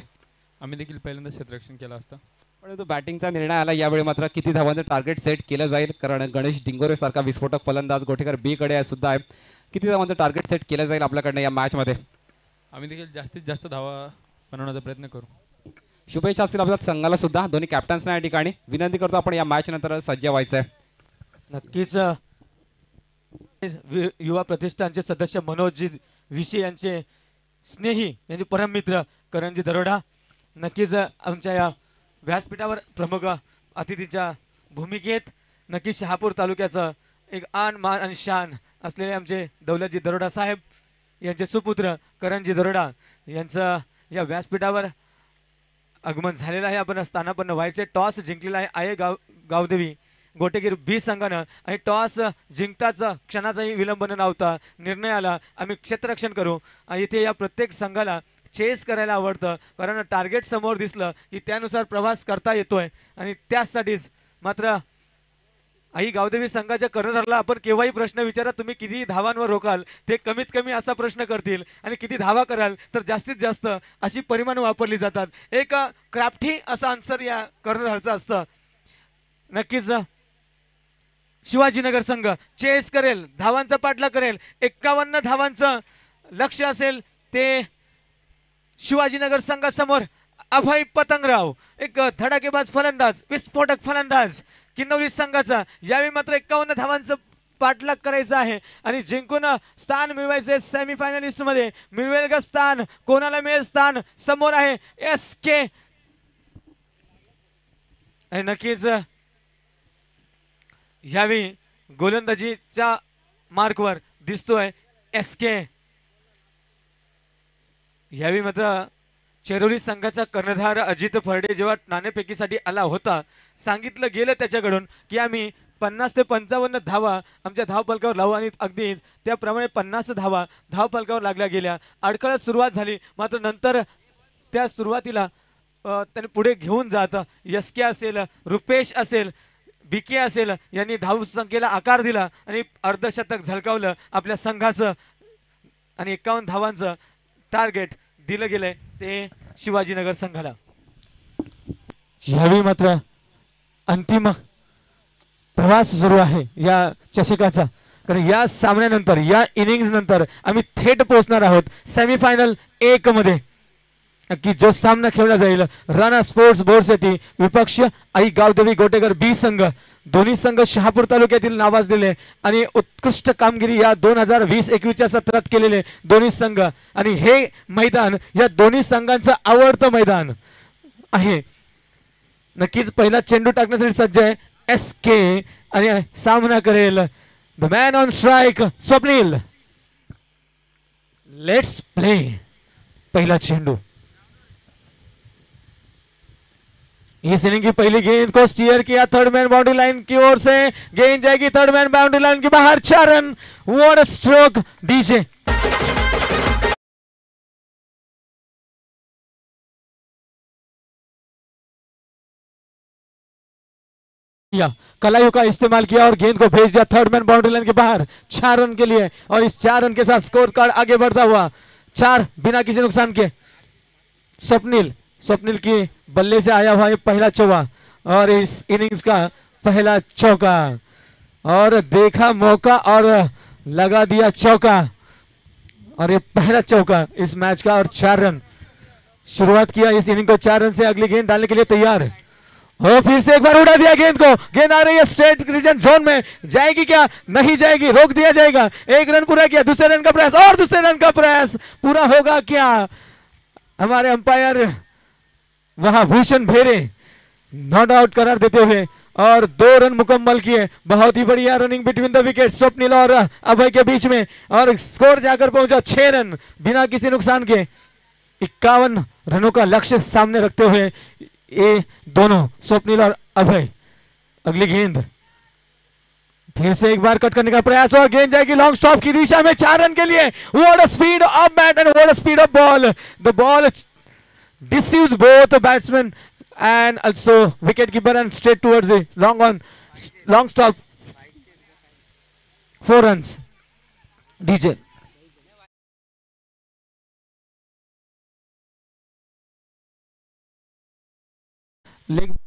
आम्ही देखील पहिल्यांदा क्षेत्ररक्षण केलं असतं. परंतु बॅटिंगचा निर्णय आला यावेळी. मात्र किती धावांचं टार्गेट सेट केलं जाईल? कारण गणेश डिंगोरे सारखा विस्फोटक फलंदाज गोटेकर बी कडे सुद्धा आहे. किती धावांचं टार्गेट सेट केलं जाईल आपल्याकडनं या मॅच मध्ये? आम्ही देखील जास्तीत जास्त धावा बनवण्याचा प्रयत्न करू. शुभेच्छा असतील आपल्या संघाला सुद्धा. दोन्ही कॅप्टन्सना या ठिकाणी विनंती करतो आपण या मॅच नंतर सज्ज व्हायचं आहे. नक्कीच युवा प्रतिष्ठानचे सदस्य मनोजजी विशे यांचे स्नेही यांचे परम मित्र करणजी दरोडा नक्कीच आमच्या या व्यासपीठावर प्रमुख अतिथीच्या भूमिकेत नक्कीच शहापूर तालुक्याचं एक आन मान आणि शान असलेले आमचे दौलतजी दरोडा साहेब यांचे सुपुत्र करणजी दरोडा यांचं या व्यासपीठावर आगमन झालेलं आहे. आपण स्थानापन्न व्हायचे. टॉस जिंकलेला आहे गावदेवी गोटेगिरी बी संघानं आणि टॉस जिंकताच क्षणाचाही विलंब न लावता निर्णय आला आम्ही क्षेत्ररक्षण करू. आणि इथे या प्रत्येक संघाला चेस करायला आवडतं कारण टार्गेट समोर दिसलं की त्यानुसार प्रवास करता येतोय आणि त्यासाठीच. मात्र आई गावदेवी संघाच्या कर्णधाराला आपण केव्हाही प्रश्न विचारा तुम्ही किती धावांवर रोकाल, ते कमीत कमी असा प्रश्न करतील आणि किती धावा कराल तर जास्तीत जास्त अशी परिमाण वापरली जातात. एक क्राफ्टी असा आन्सर या कर्णधारचं असतं नक्कीच शिवाजीनगर संघ चेस करेल, धावांचा पाठलाग करेल. 51 धावांचं लक्ष असेल ते शिवाजीनगर संघासमोर. अभय पतंगराव एक धडाकेबाज फलंदाज, विस्फोटक फलंदाज किन्नौली संघाचा. यावेळी मात्र 51 धावांचं पाठलाग करायचं आहे आणि जिंकून स्थान मिळवायचे सेमीफायनलिस्ट मध्ये. मिळवेल का स्थान, कोणाला मिळेल स्थान, समोर आहे SK. आणि नक्कीच यावेळी गोलंदाजीच्या मार्कवर दिसतोय SK. यावेळी मात्र चेरोली संघाचा कर्णधार अजित फर्डे जेव्हा नाणेफेकीसाठी आला होता, सांगितलं गेलं त्याच्याकडून की आम्ही 50 ते 55 धावा आमच्या धावफलकावर लावू आणि अगदी त्याप्रमाणे 50 धावा धावफलकावर लागल्या गेल्या. अडखळत सुरुवात झाली, मात्र नंतर त्या सुरुवातीला त्याने पुढे घेऊन जात SK असेल, रुपेश असेल, BK असेल यांनी धावसंख्येला आकार दिला आणि अर्धशतक झळकावलं आपल्या संघाचं आणि 51 धावांचं टार्गेट दिलं गेलंय ते शिवाजीनगर संघाला. यावेळी मात्र अंतिम प्रवास सुरू आहे या चषकाचा, कारण या सामन्यानंतर या इनिंग्स नंतर आम्ही थेट पोहोचणार आहोत सेमीफायनल 1 मध्ये की जो सामना खेळला जाईल राणा स्पोर्ट्स बोरसेती विपक्ष आई गावदेवी गोटेकर B संघ. दोन्ही संघ शहापूर तालुक्यातील नावाजलेले आणि उत्कृष्ट कामगिरी या 2020-21च्या सत्रात केलेले दोन्ही संघ. आणि हे मैदान या दोन्ही संघांचं आवडतं मैदान आहे. नक्कीच पहिला चेंडू टाकण्यासाठी सज्ज आहे SK आणि सामना करेल the man on strike Swapnil. Let's play. पहिला चेंडू. इस इनिंग की पहली गेंद को स्टीयर किया थर्ड मैन बाउंड्री लाइन की ओर से. गेंद जाएगी थर्ड मैन बाउंड्री लाइन के बाहर. 4 run. What a stroke DJ. कलायु का इस्तेमाल किया और गेंद को भेज दिया थर्ड मैन बाउंड्री लाइन के बाहर 4 रन के लिए. और इस 4 रन के साथ स्कोर कार्ड आगे बढ़ता हुआ 4 बिना किसी नुकसान के. स्वप्निल की बल्ले से आया हुआ ये पहला चौका और इस इनिंग्स का पहला चौका. और देखा मौका और लगा दिया चौका. और ये पहला चौका इस मैच का और 4 रन. शुरुआत किया इस इनिंग को 4 रन से. अगली गेंद डालने के लिए तैयार. और फिर से एक बार उड़ा दिया गेंद को. गेंद आ रही है स्ट्रेट रीजन जोन में. जाएगी क्या? नहीं जाएगी. रोक दिया जाएगा. 1 रन पूरा किया. दूसरे रन का प्रयास और दूसरे रन का प्रयास पूरा होगा क्या? हमारे अंपायर वहां भूषण भेरे नॉट आउट करार देते हुए और 2 रन मुकम्मल किए. बहुत ही बढ़िया running between the wicket Swapnil और अभय के बीच में. और स्कोर जाकर पहुंचा 6 रन बिना किसी नुकसान के. 51 रनों का लक्ष्य सामने रखते हुए ये दोनों स्वप्निल और अभय. अगली गेंद फिर से एक बार कट करने का प्रयास और गेंद जाएगी लॉन्ग स्टॉप की दिशा में 4 रन के लिए. What a speed of bat end what a speed of ball. The ball deceives both the batsman and also wicket keeper and straight towards the long stop. 4 runs. DJ. Leg.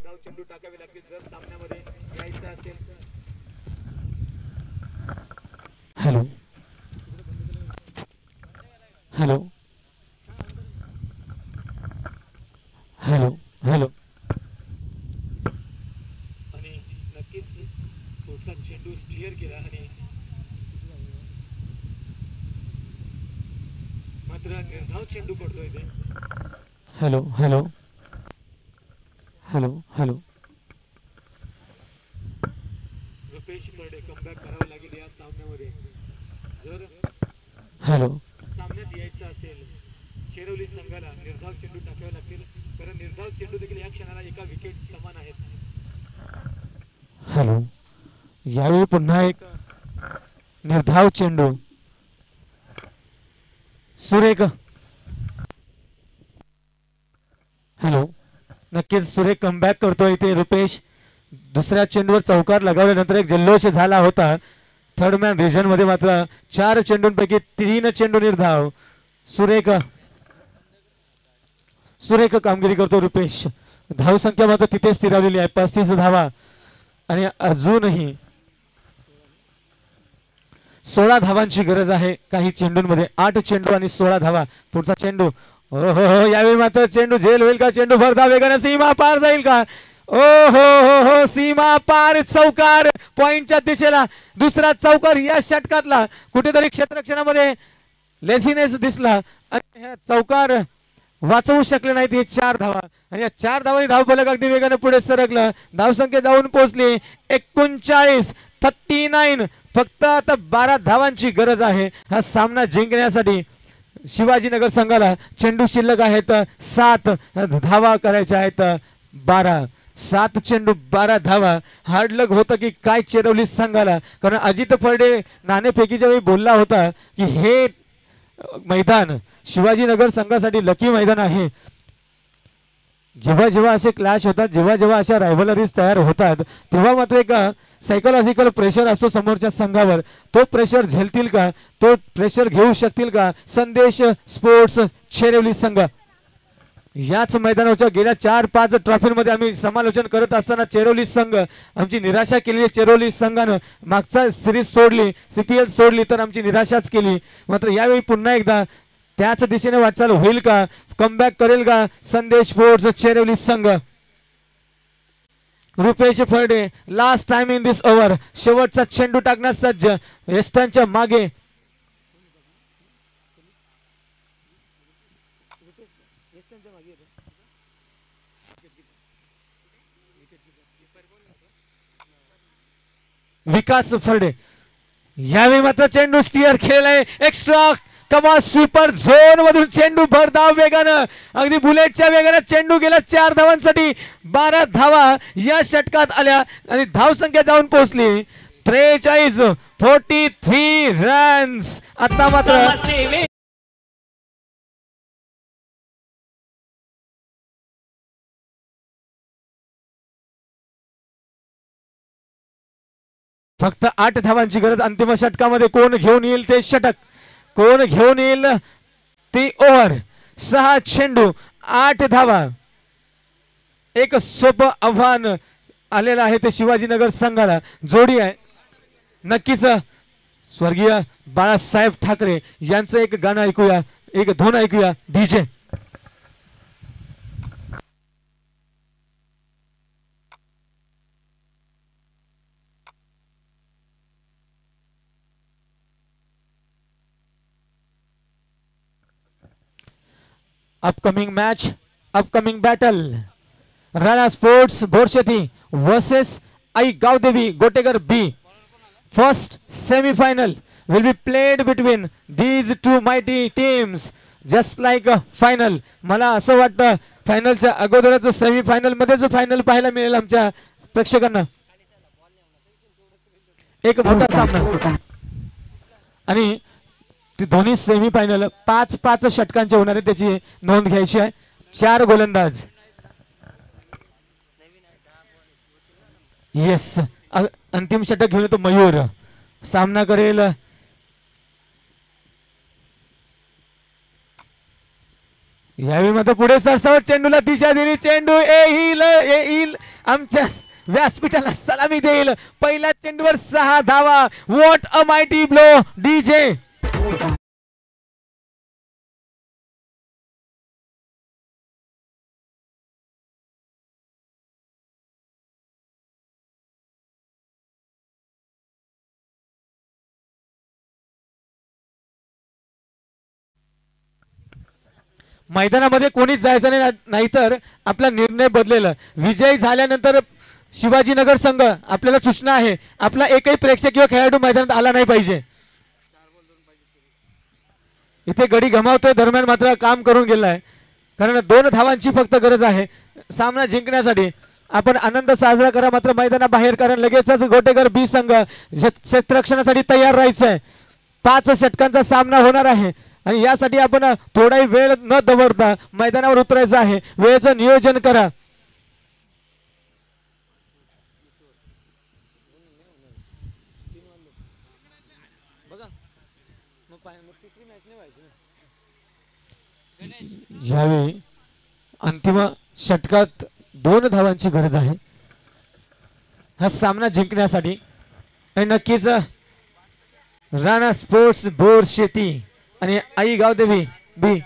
निर्धाव चेंडू टाकावे लागतील जर सामन्यामध्ये यायचं असेल. Hello hello hello hello आणि नक्कीच पुढचा चेंडू स्टिअर केला आणि मात्र निर्धाव चेंडू पडतोय ते. Hello hello hello hello Rupesh Parde comeback करावं लागेल या सामन्यामध्ये जर हॅलो सामन्यात यायचं असेल. चेरोली संघाला निर्धाव चेंडू टाकावे लागतील कारण निर्धाव चेंडू देखील या क्षणाला एका विकेट समान आहेत. हॅलो यावेळी पुन्हा एक निर्धाव चेंडू सुरेख. हॅलो नक्कीच सुरेख कमबॅक करतोय इथे रुपेश. दुसऱ्या चेंडूवर चौकार लगावल्यानंतर एक जल्लोष झाला होता. थर्ड मॅन रिजन मध्ये मात्र 4 चेंडूंपैकी 3 चेंडू निर्धाव. सुरेख सुरेख कामगिरी करतो रुपेश. धावसंख्या मात्र तिथे स्थिरावलेली आहे 35 धावा आणि अजूनही 16 धावांची गरज आहे काही चेंडूंमध्ये. 8 चेंडू आणि 16 धावा. पुढचा चेंडू ओ हो हो यावेळी मात्र चेंडू झेल होईल का? चेंडू भरधा वेगाने सीमा पार जाईल का? ओ हो हो हो सीमा पार. चौकार पॉइंटच्या दिशेला. दुसरा चौकार या षटकातला. कुठेतरी क्षेत्ररक्षणामध्ये लेझीनेस दिसला आणि ह्या चौकार वाचवू शकले नाहीत. हे 4 धावा आणि या 4 धावांनी धावफलक अगदी वेगाने पुढे सरकलं. धावसंख्या जाऊन पोहोचली 39. 39. फक्त आता 12 धावांची गरज आहे हा सामना जिंकण्यासाठी. शिवाजीनगर संघाला चेंडू शिल्लक आहेत 7. धावा करायच्या आहेत 12. 7 चेंडू 12 धावा. हार्ड लक होतं की काय चेरवली संघाला. कारण अजित फर्डे नाणेफेकीच्या वेळी बोलला होता की हे मैदान शिवाजीनगर संघासाठी लकी मैदान आहे. जेव्हा जेव्हा असे क्लॅश होतात, जेव्हा जेव्हा अशा रायव्हलरीज तयार होतात, तेव्हा मात्र एक सायकोलॉजिकल प्रेशर असतो समोरच्या संघावर. तो प्रेशर झेलतील का? तो प्रेशर घेऊ शकतील का संदेश स्पोर्ट्स चेरवली संघ? याच मैदानाच्या गेल्या 4-5 ट्रॉफीमध्ये आम्ही समालोचन करत असताना चेरोली संघ आमची निराशा केली. चेरोली संघानं मागचा सिरीज सोडली, CPL सोडली तर आमची निराशाच केली. मात्र यावेळी पुन्हा एकदा त्याच दिशेने वाटचाल होईल का? कमबॅक करेल का संदेश स्पोर्ट्स चेरोली संघ? Rupesh फर्डे last time in this over. शेवटचा चेंडू टाकण्यास सज्ज. वेस्टर्नच्या मागे विकास फर्डे. यावेळी मात्र चेंडू स्टिअर खेळलाय. एक्स्ट्रा कमाल स्वीपर झोन मधून चेंडू भरधाव वेगानं अगदी बुलेटच्या वेगानं चेंडू गेला 4 धावांसाठी. 12 धावा या षटकात आल्या आणि धावसंख्या जाऊन पोहोचली 43. 43 रन्स. आता मात्र फक्त 8 धावांची गरज. अंतिम षटकामध्ये कोण घेऊन येईल ते षटक? कोण घेऊन येईल ती ओव्हर? 6 चेंडू 8 धावा. एक सोपं आव्हान आलेलं आहे ते शिवाजीनगर संघाला. जोडी आहे नक्कीच स्वर्गीय बाळासाहेब ठाकरे यांचं एक गाणं ऐकूया, एक धून ऐकूया. DJ upcoming match, upcoming battle. Rana Sports Borsheti versus I Gaudevi Gotegar B. First semi-final will be played between these two mighty teams. Just like a final. मला असं वाटतं फायनलच्या अगोदरच सेमीफायनल मध्येच फायनल पाहायला मिळेल आमच्या प्रेक्षकांना. एक मोठा सामना आणि ती दोन्ही सेमीफायनल 5-5 षटकांचे होणार आहे. त्याची नोंद घ्यायची आहे. 4 गोलंदाज. येस अंतिम षटक घेऊन येतो मयूर. सामना करेल यावेळी मात्र पुढे सरसावत चेंडूला दिशा दिली. चेंडू येईल आमच्या व्यासपीठाला सलामी देईल. पहिल्या चेंडूवर 6 धावा. What a mighty blow DJ. मैदानामध्ये कोणीच जायचं नाही, नाहीतर आपला निर्णय बदलेला. विजयी झाल्यानंतर शिवाजीनगर संघ आपल्याला सूचना आहे, आपला एकही प्रेक्षक किंवा खेळाडू मैदानात आला नाही पाहिजे. इथे गडी गमावतोय, दरम्यान मात्र काम करून गेलाय, कारण 2 धावांची फक्त गरज आहे सामना जिंकण्यासाठी. आपण आनंद साजरा करा मात्र मैदानाबाहेर, कारण लगेचच गोटेकर बी संघ क्षेत्ररक्षणासाठी तयार राहायचं आहे. 5 षटकांचा सामना होणार आहे आणि यासाठी आपण थोडाही वेळ न दवडता मैदानावर उतरायचं आहे. वेळेचं नियोजन करा. यावेळी अंतिम षटकात 2 धावांची गरज आहे हा सामना जिंकण्यासाठी. आणि नक्कीच राणा स्पोर्ट्स बोर शेती आणि आई गावदेवी बी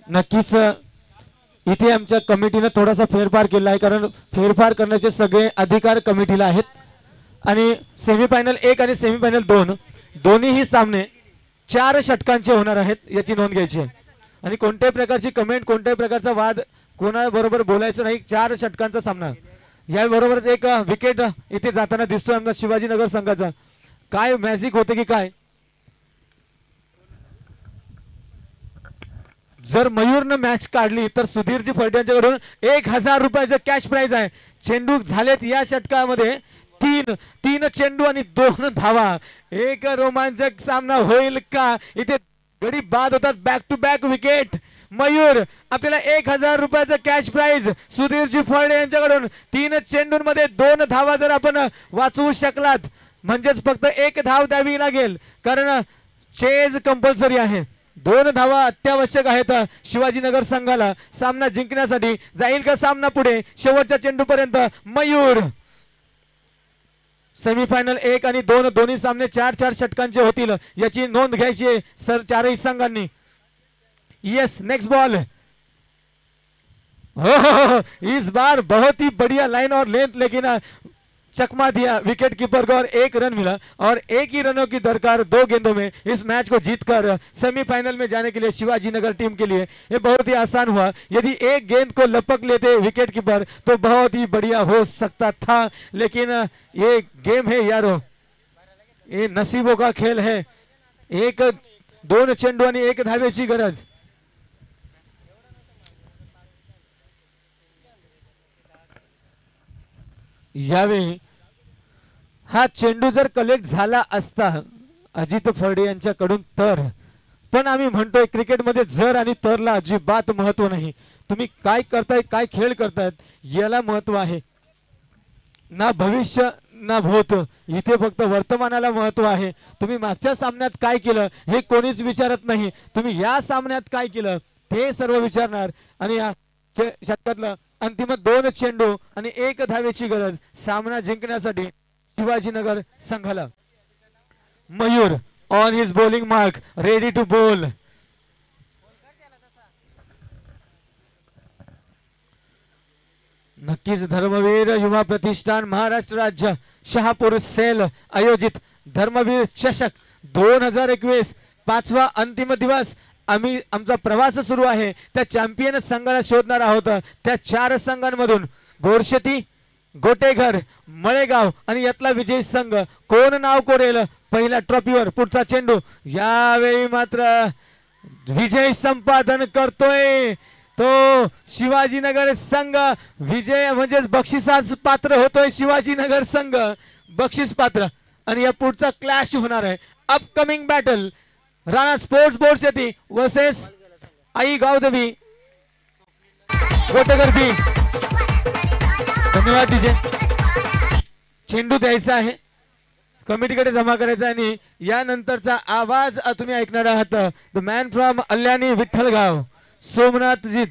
नक्कीच इथे आमच्या कमिटीने थोडासा फेरफार केला आहे, कारण फेरफार करण्याचे सगळे अधिकार कमिटीला आहेत. आणि सेमीफायनल 1 आणि सेमीफायनल 2 दोन्हीही सामने 4 षटकांचे होणार आहेत याची नोंद घ्यायची आहे. आणि कोणत्याही प्रकारची कमेंट, कोणत्याही प्रकारचा वाद कोणाबरोबर बोलायचं नाही. 4 षटकांचा सामना. याबरोबरच एक विकेट इथे जाताना दिसतोय आमचा शिवाजीनगर संघाचा. काय मॅजिक होते की काय. जर मयूरनं मॅच काढली तर सुधीरजी फडे यांच्याकडून 1000 रुपयाचं कॅश प्राइज आहे. चेंडू झालेत या षटकामध्ये 3 चेंडू आणि 2 धावा. एक रोमांचक सामना होईल का. इथे गडी बाद होतात. Back to back wicket. Mayur आपल्याला 1000 रुपयाचं कॅश प्राइज सुधीरजी फडे यांच्याकडून. 3 चेंडूंमध्ये 2 धावा जर आपण वाचवू शकलात म्हणजेच फक्त 1 धाव द्यावी लागेल, कारण चेज कंपल्सरी आहे. 2 धावा अत्यावश्यक आहेत शिवाजीनगर संघाला सामना जिंकण्यासाठी. जाईल का सामना पुढे शेवटच्या चेंडूपर्यंत. मयूर. सेमीफायनल 1 आणि 2 दोन्ही सामने 4-4 षटकांचे होतील याची नोंद घ्यायची आहे सर 4ही संघांनी. Yes, next ball. हो, इस बार बहुत ही बढ़िया लाइन और लेंथ, लेकिन चकमा दिया विकेट कीपर को और 1 रन मिला. और 1 ही रनों की दरकार 2 गेंदों में इस मैच को जीतकर सेमीफाइनल में जाने के लिए शिवाजीनगर टीम के लिए ये बहुत ही आसान हुआ. यदि 1 गेंद को लपक लेते विकेट कीपर तो बहुत ही बढ़िया हो सकता था, लेकिन ये गेम है यारो, ये नसीबों का खेल है. 2 चेंडू आणि 1 धावेची गरज. यावेळी हा चेंडू जर कलेक्ट झाला असता अजित फर्डे यांच्याकडून तर, पण आम्ही म्हणतोय क्रिकेटमध्ये जर आणि तरला अजिबात महत्व नाही. तुम्ही काय करताय, काय खेळ करतायत याला महत्व आहे, ना भविष्य ना भूत. इथे फक्त वर्तमानाला महत्व आहे. तुम्ही मागच्या सामन्यात काय केलं हे कोणीच विचारत नाही. तुम्ही या सामन्यात काय केलं ते सर्व विचारणार. आणि या षटकातलं अंतिम 2 चेंडू आणि 1 धावेची गरज सामना जिंकण्यासाठी शिवाजीनगर संघाला. Mayur on his bowling mark, ready to bowl. नक्कीच धर्मवीर युवा प्रतिष्ठान महाराष्ट्र राज्य शहापूर सेल आयोजित धर्मवीर चषक 2021 पाचवा अंतिम दिवस. आम्ही आमचा प्रवास सुरू आहे. त्या चॅम्पियन संघाला शोधणार आहोत. त्या 4 संघांमधून बोरशेती, गोटेघर, मळेगाव आणि यातला विजयी संघ कोण नाव कोरेल पहिल्या ट्रॉफीवर. पुढचा चेंडू यावेळी मात्र विजय संपादन करतोय तो शिवाजीनगर संघ. विजय म्हणजेच बक्षिसास पात्र होतोय शिवाजीनगर संघ, बक्षीस पात्र. आणि या पुढचा क्लॅश होणार आहे. Upcoming battle Rana Sports Borsheti versus Aai Gavdevi Goteghar B. धन्यवाद डीजे. चेंडू द्यायचा आहे, कमिटीकडे जमा करायचा आणि यानंतरचा आवाज तुम्ही ऐकणार आहात. The man from Alyani Vitthalgaon Somnathji